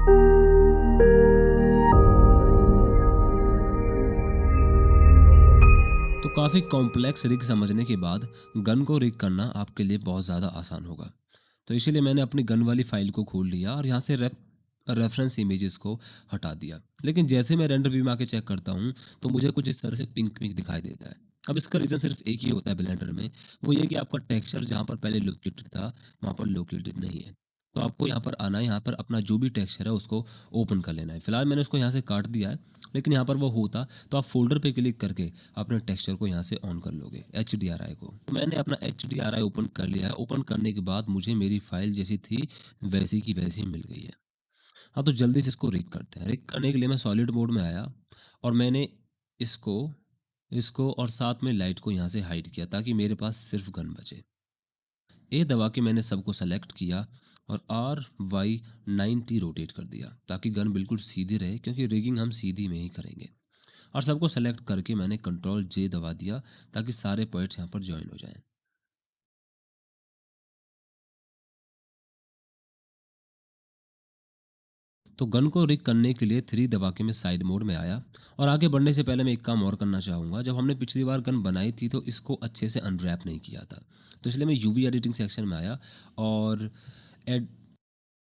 तो काफ़ी complex rig समझने के बाद गन को रिग करना आपके लिए बहुत ज़्यादा आसान होगा। तो इसीलिए मैंने अपनी गन वाली फाइल को खोल लिया और यहाँ से रेफरेंस इमेजेस को हटा दिया। लेकिन जैसे मैं रेंडर व्यू में आके चेक करता हूँ तो मुझे कुछ इस तरह से पिंक पिंक दिखाई देता है। अब इसका रीज़न सिर्फ एक ही होता है ब्लेंडर में, वो ये कि आपका टेक्सचर जहाँ पर पहले लोकेटेड था वहाँ पर लोकेटेड नहीं है। तो आपको यहाँ पर आना है, यहाँ पर अपना जो भी टेक्सचर है उसको ओपन कर लेना है। फिलहाल मैंने उसको यहाँ से काट दिया है, लेकिन यहाँ पर वो होता तो आप फोल्डर पे क्लिक करके अपने टेक्सचर को यहाँ से ऑन कर लोगे HDRI को। तो मैंने अपना HDRI ओपन कर लिया है। ओपन करने के बाद मुझे मेरी फाइल जैसी थी वैसी की वैसी मिल गई है। हाँ, तो जल्दी से इसको रिग करते हैं। रिग करने के लिए मैं सॉलिड मोड में आया और मैंने इसको इसको और साथ में लाइट को यहाँ से हाइड किया ताकि मेरे पास सिर्फ गन बचे। ए दबा के मैंने सबको सेलेक्ट किया और RY90 रोटेट कर दिया ताकि गन बिल्कुल सीधी रहे, क्योंकि रिगिंग हम सीधी में ही करेंगे। और सबको सेलेक्ट करके मैंने Ctrl J दबा दिया ताकि सारे पॉइंट्स यहाँ पर ज्वाइन हो जाएं। तो गन को रिग करने के लिए 3 दबा के मैं साइड मोड में आया। और आगे बढ़ने से पहले मैं एक काम और करना चाहूँगा। जब हमने पिछली बार गन बनाई थी तो इसको अच्छे से अनरैप नहीं किया था, तो इसलिए मैं यूवी एडिटिंग सेक्शन में आया और एड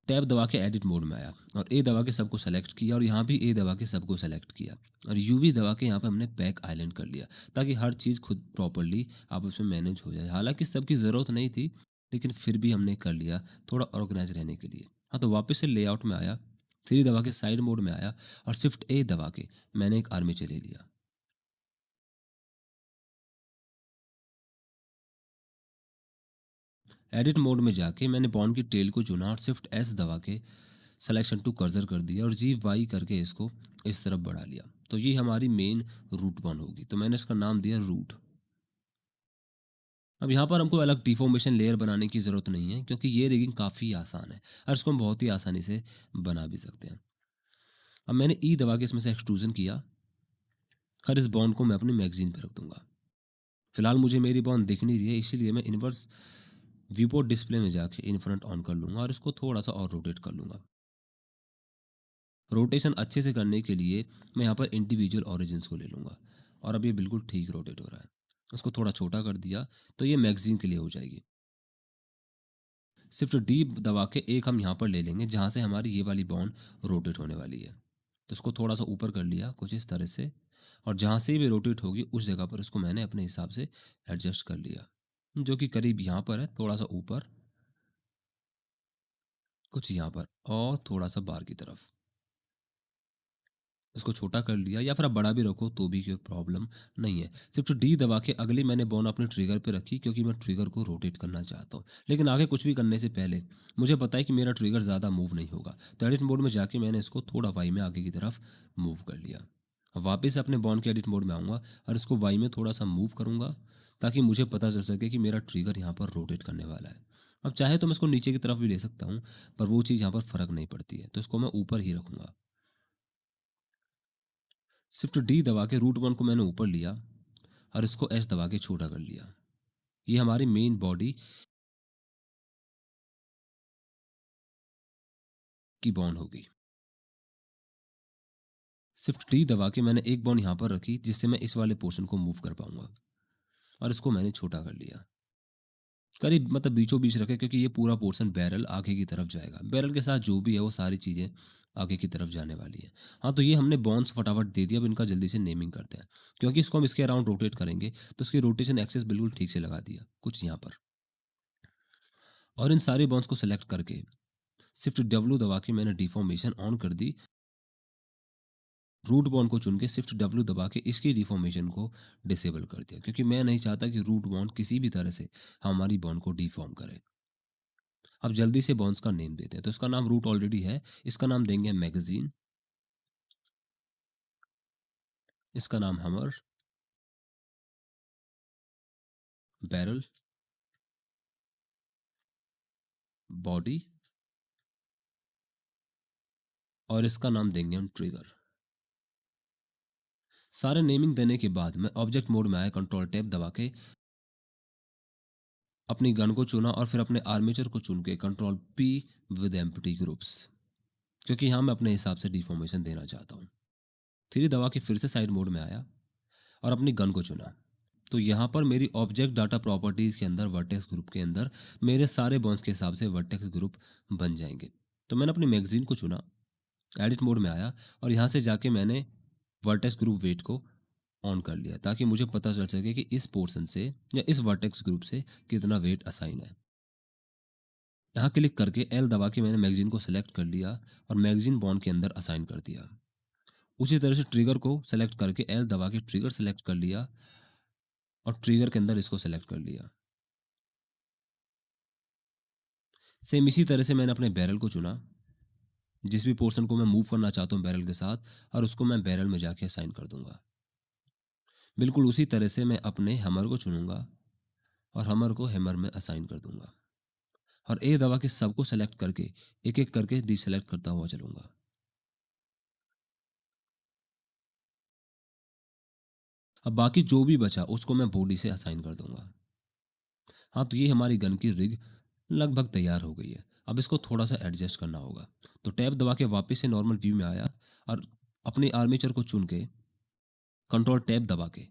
टैब दबा के एडिट मोड में आया और ए दबा के सबको सेलेक्ट किया और यहाँ भी ए दबा के सबको सेलेक्ट किया और यूवी दबा के यहाँ पे हमने बैक आइलैंड कर लिया ताकि हर चीज़ खुद प्रॉपरली आपस में मैनेज हो जाए। हालांकि सबकी ज़रूरत नहीं थी, लेकिन फिर भी हमने कर लिया थोड़ा ऑर्गेनाइज रहने के लिए। हाँ, तो वापस से लेआउट में आया, 3 दबा के साइड मोड में आया और Shift A दबा के मैंने एक आर्मेचर ले लिया। एडिट मोड में जाके मैंने बॉन्ड की टेल को चुना और Shift S दबा के सिलेक्शन टू कर्सर कर दिया और GY करके इसको इस तरफ बढ़ा लिया। तो ये हमारी मेन रूट बॉन्ड होगी, तो मैंने इसका नाम दिया रूट। अब यहाँ पर हमको अलग डिफॉर्मेशन लेयर बनाने की ज़रूरत नहीं है, क्योंकि ये रिगिंग काफ़ी आसान है और इसको हम बहुत ही आसानी से बना भी सकते हैं। अब मैंने ई दबा के इसमें से एक्सट्रूजन किया और इस बॉन्ड को मैं अपनी मैगजीन पर रख दूंगा। फिलहाल मुझे मेरी बॉन्ड दिख नहीं रही है, इसीलिए मैं इनवर्स व्यूपोर्ट डिस्प्ले में जाके इनफ्रंट ऑन कर लूंगा और इसको थोड़ा सा और रोटेट कर लूंगा। रोटेशन अच्छे से करने के लिए मैं यहाँ पर इंडिविजुअल ओरिजिन्स को ले लूँगा और अब ये बिल्कुल ठीक रोटेट हो रहा है। उसको थोड़ा छोटा कर दिया तो ये मैगजीन के लिए हो जाएगी। Shift D दबा के एक हम यहाँ पर ले लेंगे जहाँ से हमारी ये वाली बॉन्ड रोटेट होने वाली है। तो इसको थोड़ा सा ऊपर कर लिया कुछ इस तरह से, और जहाँ से भी रोटेट होगी उस जगह पर इसको मैंने अपने हिसाब से एडजस्ट कर लिया, जो कि करीब यहाँ पर है, थोड़ा सा ऊपर, कुछ यहाँ पर और थोड़ा सा बाहर की तरफ। इसको छोटा कर लिया या फिर आप बड़ा भी रखो तो भी कोई प्रॉब्लम नहीं है। Shift D दबा के अगली मैंने बॉन अपने ट्रिगर पे रखी, क्योंकि मैं ट्रिगर को रोटेट करना चाहता हूँ। लेकिन आगे कुछ भी करने से पहले मुझे पता है कि मेरा ट्रिगर ज़्यादा मूव नहीं होगा, तो एडिट मोड में जाके मैंने इसको थोड़ा वाई में आगे की तरफ मूव कर लिया। अब वापस अपने बॉन के एडिट मोड में आऊँगा और इसको वाई में थोड़ा सा मूव करूँगा ताकि मुझे पता चल सके कि मेरा ट्रिगर यहाँ पर रोटेट करने वाला है। अब चाहे तो मैं इसको नीचे की तरफ भी ले सकता हूँ, पर वो चीज़ यहाँ पर फ़र्क नहीं पड़ती है, तो इसको मैं ऊपर ही रखूँगा। Shift D दबा के रूट बॉन्ड को मैंने ऊपर लिया और इसको S दबा के छोटा कर लिया। ये हमारी मेन बॉडी की बॉन्ड होगी। Shift D दबा के मैंने एक बॉन्ड यहाँ पर रखी जिससे मैं इस वाले पोर्शन को मूव कर पाऊंगा और इसको मैंने छोटा कर लिया। करीब मतलब बीचों बीच रखे, क्योंकि ये पूरा पोर्शन बैरल आगे की तरफ जाएगा। बैरल के साथ जो भी है वो सारी चीज़ें आगे की तरफ जाने वाली है। हाँ, तो ये हमने बॉन्ड्स फटाफट दे दिया। अब इनका जल्दी से नेमिंग करते हैं, क्योंकि इसको हम इसके अराउंड रोटेट करेंगे, तो इसकी रोटेशन एक्सेस बिल्कुल ठीक से लगा दिया कुछ यहाँ पर। और इन सारे बॉन्ड्स को सेलेक्ट करके Shift W दबा के मैंने डिफॉर्मेशन ऑन कर दी। रूट बॉन्ड को चुन के Shift W दबा के इसकी डिफॉर्मेशन को डिसेबल कर दिया, क्योंकि मैं नहीं चाहता कि रूट बॉन्ड किसी भी तरह से हमारी बॉन्ड को डिफॉर्म करे। अब जल्दी से बॉन्ड्स का नेम देते हैं। तो इसका नाम रूट ऑलरेडी है, इसका नाम देंगे मैगजीन, इसका नाम हमर, बैरल, बॉडी, और इसका नाम देंगे हम ट्रिगर। सारे नेमिंग देने के बाद मैं ऑब्जेक्ट मोड में आया, Ctrl Tab दबा के अपनी गन को चुना और फिर अपने आर्मेचर को चुन के Ctrl P with empty groups. क्योंकि यहाँ मैं अपने हिसाब से डिफॉर्मेशन देना चाहता हूँ। 3 दबा के फिर से साइड मोड में आया और अपनी गन को चुना। तो यहाँ पर मेरी ऑब्जेक्ट डाटा प्रॉपर्टीज़ के अंदर वर्टेक्स ग्रुप के अंदर मेरे सारे बॉन्ड्स के हिसाब से वर्टेक्स ग्रुप बन जाएंगे। तो मैंने अपनी मैगजीन को चुना, एडिट मोड में आया और यहाँ से जाके मैंने वर्टेक्स ग्रुप वेट को ऑन कर लिया ताकि मुझे पता चल सके कि इस पोर्शन से या इस वर्टेक्स ग्रुप से कितना वेट असाइन है। यहाँ क्लिक करके एल दबा के मैंने मैगजीन को सेलेक्ट कर लिया और मैगजीन बॉन्ड के अंदर असाइन कर दिया। उसी तरह से ट्रिगर को सेलेक्ट करके एल दबा के ट्रिगर सेलेक्ट कर लिया और ट्रिगर के अंदर इसको सेलेक्ट कर लिया। सेम इसी तरह से मैंने अपने बैरल को चुना, जिस भी पोर्शन को मैं मूव करना चाहता हूँ बैरल के साथ, और उसको मैं बैरल में जाके असाइन कर दूंगा। बिल्कुल उसी तरह से मैं अपने हैमर को चुनूंगा और हैमर को हैमर में असाइन कर दूंगा और ए दबा के सबको सेलेक्ट करके एक एक करके डिसेलेक्ट करता हुआ चलूंगा। अब बाकी जो भी बचा उसको मैं बॉडी से असाइन कर दूंगा। हाँ, तो ये हमारी गन की रिग लगभग तैयार हो गई है। अब इसको थोड़ा सा एडजस्ट करना होगा। तो टैब दबा के वापस से नॉर्मल व्यू में आया और अपनी आर्मेचर को चुन के कंट्रोल टैब दबा के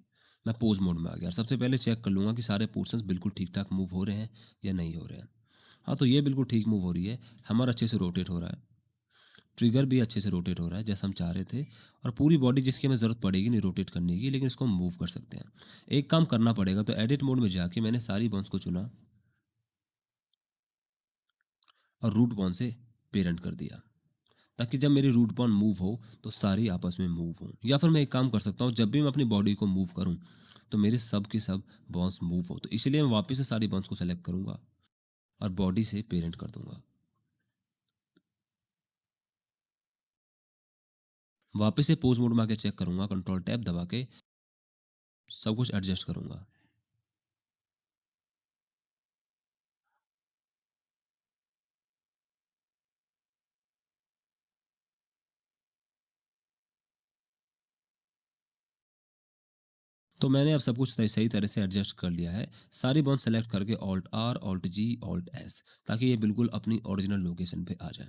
मैं पोज मोड में आ गया और सबसे पहले चेक कर लूंगा कि सारे पोर्शंस बिल्कुल ठीक ठाक मूव हो रहे हैं या नहीं हो रहे हैं। हाँ, तो ये बिल्कुल ठीक मूव हो रही है। हैमर अच्छे से रोटेट हो रहा है, ट्रिगर भी अच्छे से रोटेट हो रहा है जैसा हम चाह रहे थे, और पूरी बॉडी जिसकी हमें ज़रूरत पड़ेगी नहीं रोटेट करने की, लेकिन इसको हम मूव कर सकते हैं। एक काम करना पड़ेगा, तो एडिट मोड में जाके मैंने सारी बॉन्स को चुना और रूट बॉन से पेरेंट कर दिया ताकि जब मेरी रूट बॉन मूव हो तो सारी आपस में मूव हो। या फिर मैं एक काम कर सकता हूँ, जब भी मैं अपनी बॉडी को मूव करूँ तो मेरे सब के सब बॉन्स मूव हो। तो इसलिए मैं वापस से सारी बॉन्स को सेलेक्ट करूंगा और बॉडी से पेरेंट कर दूंगा। वापस से पोज मोड में आके चेक करूंगा, कंट्रोल टैब दबा के सब कुछ एडजस्ट करूंगा। तो मैंने अब सब कुछ सही तरह से एडजस्ट कर लिया है। सारी बॉन्ड सेलेक्ट करके alt R, alt G, alt S, ताकि ये बिल्कुल अपनी ओरिजिनल लोकेशन पे आ जाए।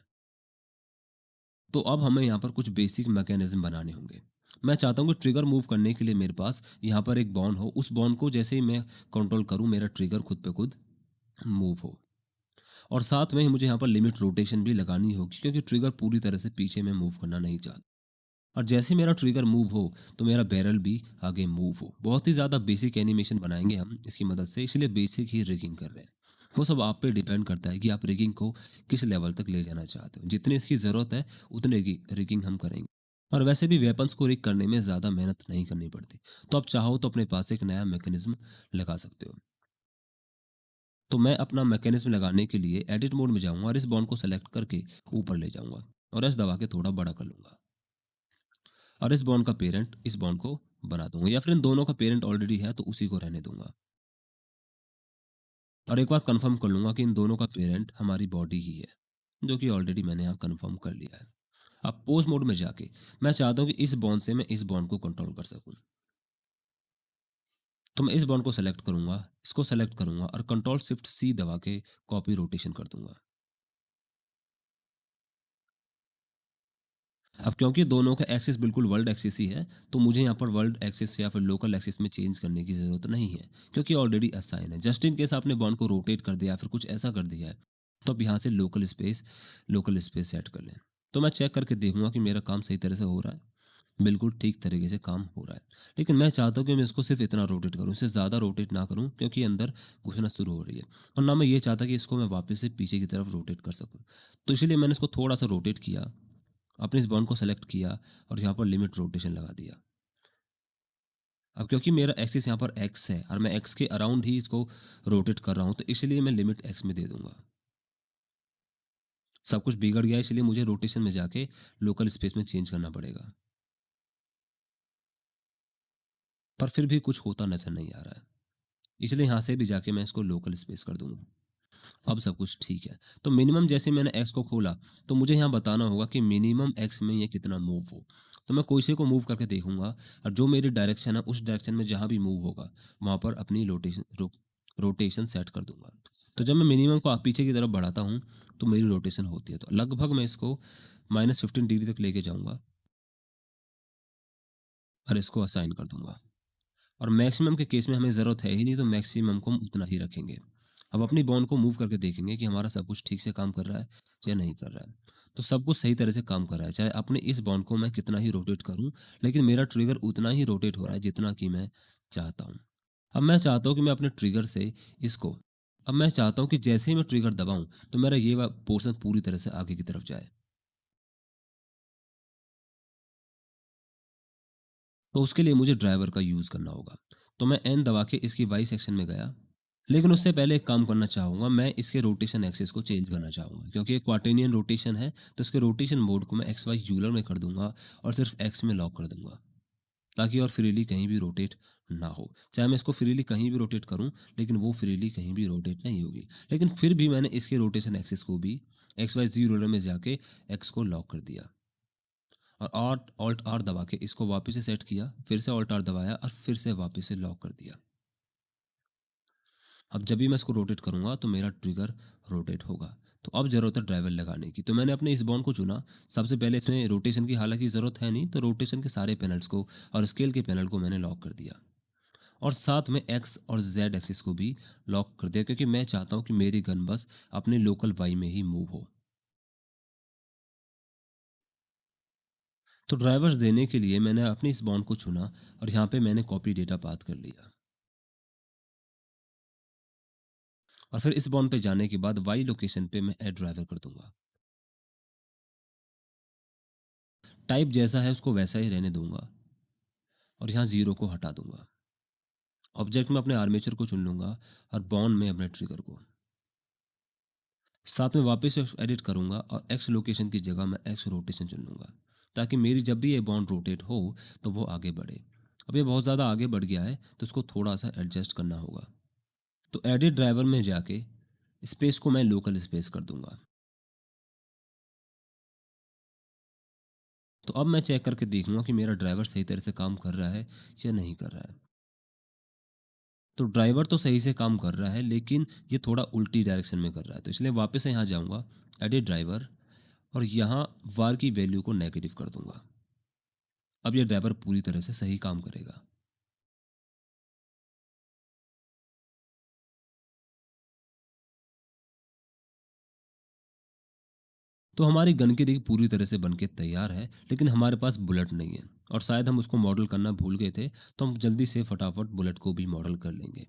तो अब हमें यहाँ पर कुछ बेसिक मैकेनिज्म बनाने होंगे। मैं चाहता हूँ कि ट्रिगर मूव करने के लिए मेरे पास यहाँ पर एक बॉन्ड हो, उस बॉन्ड को जैसे ही मैं कंट्रोल करूँ मेरा ट्रिगर खुद पे खुद मूव हो। और साथ में ही मुझे यहाँ पर लिमिट रोटेशन भी लगानी होगी, क्योंकि ट्रिगर पूरी तरह से पीछे में मूव करना नहीं चाहता। और जैसे मेरा ट्रिगर मूव हो तो मेरा बैरल भी आगे मूव हो। बहुत ही ज़्यादा बेसिक एनिमेशन बनाएंगे हम इसकी मदद से, इसलिए बेसिक ही रिगिंग कर रहे हैं। वो सब आप पे डिपेंड करता है कि आप रिगिंग को किस लेवल तक ले जाना चाहते हो। जितनी इसकी ज़रूरत है उतने की रिगिंग हम करेंगे। और वैसे भी वेपन्स को रिग करने में ज़्यादा मेहनत नहीं करनी पड़ती। तो आप चाहो तो अपने पास एक नया मैकेनिज्म लगा सकते हो। तो मैं अपना मैकेनिज्म लगाने के लिए एडिट मोड में जाऊंगा और इस बॉन्ड को सेलेक्ट करके ऊपर ले जाऊंगा और एस दबा के थोड़ा बड़ा कर लूंगा और इस बॉन्ड का पेरेंट इस बॉन्ड को बना दूंगा, या फिर इन दोनों का पेरेंट ऑलरेडी है तो उसी को रहने दूंगा। और एक बार कंफर्म कर लूंगा कि इन दोनों का पेरेंट हमारी बॉडी ही है, जो कि ऑलरेडी मैंने यहाँ कंफर्म कर लिया है। अब पोज मोड में जाके मैं चाहता हूँ कि इस बॉन्ड से मैं इस बॉन्ड को कंट्रोल कर सकूं। तो मैं इस बॉन्ड को सेलेक्ट करूंगा, इसको सेलेक्ट करूंगा और कंट्रोल शिफ्ट सी दबा के कॉपी रोटेशन कर दूंगा। अब क्योंकि दोनों का एक्सिस बिल्कुल वर्ल्ड एक्सिस ही है, तो मुझे यहाँ पर वर्ल्ड एक्सिस या फिर लोकल एक्सिस में चेंज करने की ज़रूरत नहीं है, क्योंकि ऑलरेडी असाइन है। जस्ट इन केस आपने बॉन्ड को रोटेट कर दिया या फिर कुछ ऐसा कर दिया है, तो अब यहाँ से लोकल स्पेस सेट कर लें। तो मैं चेक करके देखूंगा कि मेरा काम सही तरह से हो रहा है। बिल्कुल ठीक तरीके से काम हो रहा है, लेकिन मैं चाहता हूँ कि मैं इसको सिर्फ इतना रोटेट करूँ, इससे ज़्यादा रोटेट ना करूँ, क्योंकि अंदर घुसना शुरू हो रही है। और ना मैं ये चाहता कि इसको मैं वापस से पीछे की तरफ रोटेट कर सकूँ। तो इसीलिए मैंने इसको थोड़ा सा रोटेट किया, अपने इस बॉन्ड को सेलेक्ट किया और यहाँ पर लिमिट रोटेशन लगा दिया। अब क्योंकि मेरा एक्सिस यहाँ पर एक्स है और मैं एक्स के अराउंड ही इसको रोटेट कर रहा हूँ, तो इसलिए मैं लिमिट एक्स में दे दूंगा। सब कुछ बिगड़ गया, इसलिए मुझे रोटेशन में जाके लोकल स्पेस में चेंज करना पड़ेगा, पर फिर भी कुछ होता नजर नहीं आ रहा है, इसलिए यहाँ से भी जाके मैं इसको लोकल स्पेस कर दूंगा। अब सब कुछ ठीक है। तो मिनिमम जैसे मैंने एक्स को खोला तो मुझे यहाँ बताना होगा कि मिनिमम एक्स में ये कितना मूव हो। तो मैं कोई से को मूव करके देखूंगा और जो मेरी डायरेक्शन है उस डायरेक्शन में जहाँ भी मूव होगा वहाँ पर अपनी रोटेशन सेट कर दूंगा। तो जब मैं मिनिमम को पीछे की तरफ बढ़ाता हूँ, तो मेरी रोटेशन होती है। तो लगभग मैं इसको -15 डिग्री तक लेके जाऊँगा और इसको असाइन कर दूँगा। और मैक्सिमम के केस में हमें ज़रूरत है ही नहीं, तो मैक्सिमम को हम उतना ही रखेंगे। अब अपनी बॉन्ड को मूव करके देखेंगे कि हमारा सब कुछ ठीक से काम कर रहा है या नहीं कर रहा है। तो सब कुछ सही तरह से काम कर रहा है, चाहे अपने इस बॉन्ड को मैं कितना ही रोटेट करूँ, लेकिन मेरा ट्रिगर उतना ही रोटेट हो रहा है जितना कि मैं चाहता हूँ। अब मैं चाहता हूँ कि मैं अपने ट्रिगर से इसको अब मैं चाहता हूँ कि जैसे ही मैं ट्रिगर दबाऊँ, तो मेरा ये पोर्शन पूरी तरह से आगे की तरफ जाए। तो उसके लिए मुझे ड्राइवर का यूज़ करना होगा। तो मैं एन दबा के इसकी वाई सेक्शन में गया, लेकिन उससे पहले एक काम करना चाहूँगा, मैं इसके रोटेशन एक्सिस को चेंज करना चाहूँगा, क्योंकि ये क्वार्टेनियन रोटेशन है, तो इसके रोटेशन मोड को मैं एक्स वाई यूलर में कर दूँगा और सिर्फ एक्स में लॉक कर दूँगा, ताकि और फ्रीली कहीं भी रोटेट ना हो। चाहे मैं इसको फ्रीली कहीं भी रोटेट करूँ, लेकिन वो फ्रीली कहीं भी रोटेट नहीं होगी। लेकिन फिर भी मैंने इसके रोटेशन एक्सिस को भी एक्स वाई ज़ी रोलर में जाके एक्स को लॉक कर दिया और ऑल्ट आर दबा के इसको वापस से सेट किया, फिर से ऑल्ट आर दबाया और फिर से वापस से लॉक कर दिया। अब जब भी मैं इसको रोटेट करूँगा, तो मेरा ट्रिगर रोटेट होगा। तो अब ज़रूरत है ड्राइवर लगाने की। तो मैंने अपने इस बॉन्ड को चुना। सबसे पहले इसमें रोटेशन की हालाँकि ज़रूरत है नहीं, तो रोटेशन के सारे पैनल्स को और स्केल के पैनल को मैंने लॉक कर दिया। और साथ में एक्स और जेड एक्सिस को भी लॉक कर दिया, क्योंकि मैं चाहता हूँ कि मेरी गन बस अपने लोकल वाई में ही मूव हो। तो ड्राइवर्स देने के लिए मैंने अपने इस बॉन्ड को चुना और यहाँ पे मैंने कॉपी डेटा पाथ कर लिया। और फिर इस बॉन्ड पे जाने के बाद वाई लोकेशन पे मैं ऐड ड्राइवर कर दूंगा। टाइप जैसा है उसको वैसा ही रहने दूंगा और यहाँ जीरो को हटा दूंगा। ऑब्जेक्ट में अपने आर्मेचर को चुन लूंगा और बॉन्ड में अपने ट्रिगर को। साथ में वापस से एडिट करूंगा और एक्स लोकेशन की जगह मैं एक्स रोटेशन चुन लूंगा, ताकि मेरी जब भी ये बॉन्ड रोटेट हो तो वो आगे बढ़े। अब ये बहुत ज़्यादा आगे बढ़ गया है, तो इसको थोड़ा सा एडजस्ट करना होगा। तो एडिट ड्राइवर में जाके स्पेस को मैं लोकल स्पेस कर दूंगा। तो अब मैं चेक करके देखूंगा कि मेरा ड्राइवर सही तरह से काम कर रहा है या नहीं कर रहा है। तो ड्राइवर तो सही से काम कर रहा है, लेकिन ये थोड़ा उल्टी डायरेक्शन में कर रहा है, तो इसलिए वापस से यहाँ जाऊँगा, एडिट ड्राइवर, और यहाँ वार की वैल्यू को नेगेटिव कर दूंगा। अब ये ड्राइवर पूरी तरह से सही काम करेगा। तो हमारी गन की रिग पूरी तरह से बनके तैयार है, लेकिन हमारे पास बुलेट नहीं है और शायद हम उसको मॉडल करना भूल गए थे। तो हम जल्दी से फटाफट बुलेट को भी मॉडल कर लेंगे।